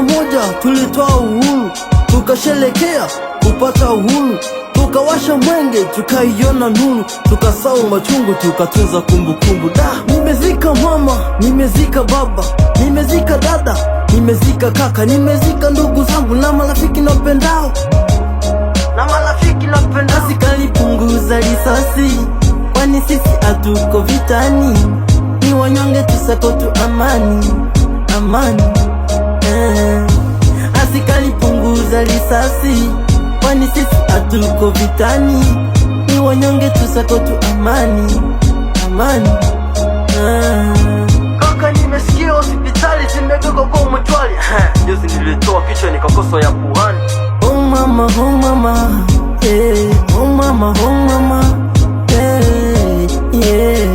moja tulitoa uhuru, tukasherekea kupata uhuru, tukawasha mwenge, tukaiona nuru, tukasahau machungu, tukatunza kumbukumbu. Nimezika mama, nimezika baba, nimezika dada, nimezika kaka, nimezika ndugu zangu na marafiki napendao, Sikalipunguza risasi, kwani sisi hatuko vitani, ni wanyonge tusako tu amani, amani. Asikalipunguza risasi, kwani sisi hatuko vitani, ni wanyonge tusako tu amani, amani. Kaka, nimesikia hospitali zimegeuka kwa umotwali. Juzi nilitoa kichwa nikakosa ya puani. Oh mama, oh mama, yeah. Oh mama, oh mama, yeah, yeah.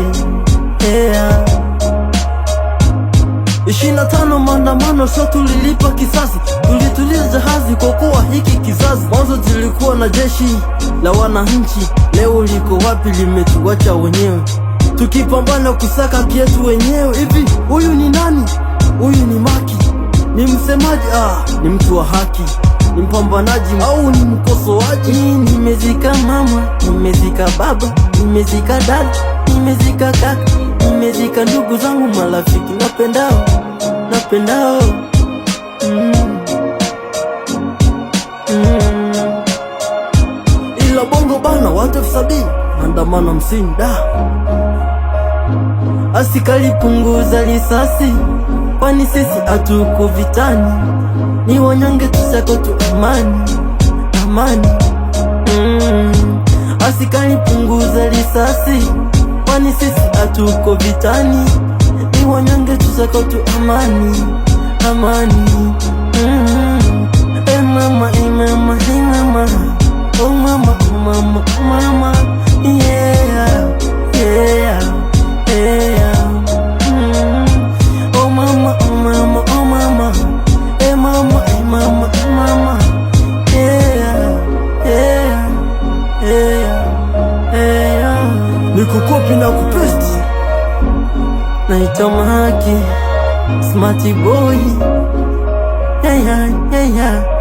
25 maandamano, so tulilipa kisasi, tulituliza jahazi kwa kuwa hiki kizazi. Mwanzo tulikuwa na jeshi la wananchi, leo liko wapi? Limetuacha wenyewe, tukipambana kusaka haki yetu wenyewe. Hivi huyu ni nani? Huyu ni Maki? Ni msemaji? Ni mtu wa haki? Ni mpambanaji au ni mkosoaji? Nimezika mama, nimezika baba, nimezika dada, nimezika kaka, nimezika ndugu zangu, marafiki napendao, napendao. Ila bongo bana watu 70 maandamano 50 Asikalipunguza risasi, kwani sisi hatuko vitani, ni wanyonge tusako tu amani, amani. Asikalipunguza risasi, kwani sisi hatuko vitani, ni wanyonge tusako tu amani, amani. Hey mama, hey mama, hey mama, oh mama, oh mama, oh mama, yeah, yeah, yeah. Oh mama, oh mama, oh mama, hey mama, hey mama, hey mama, yeah, yeah, yeah, yeah. Nikukopi na kupesti, naitwa Maki, Smarty boy, yeah, yeah, yeah.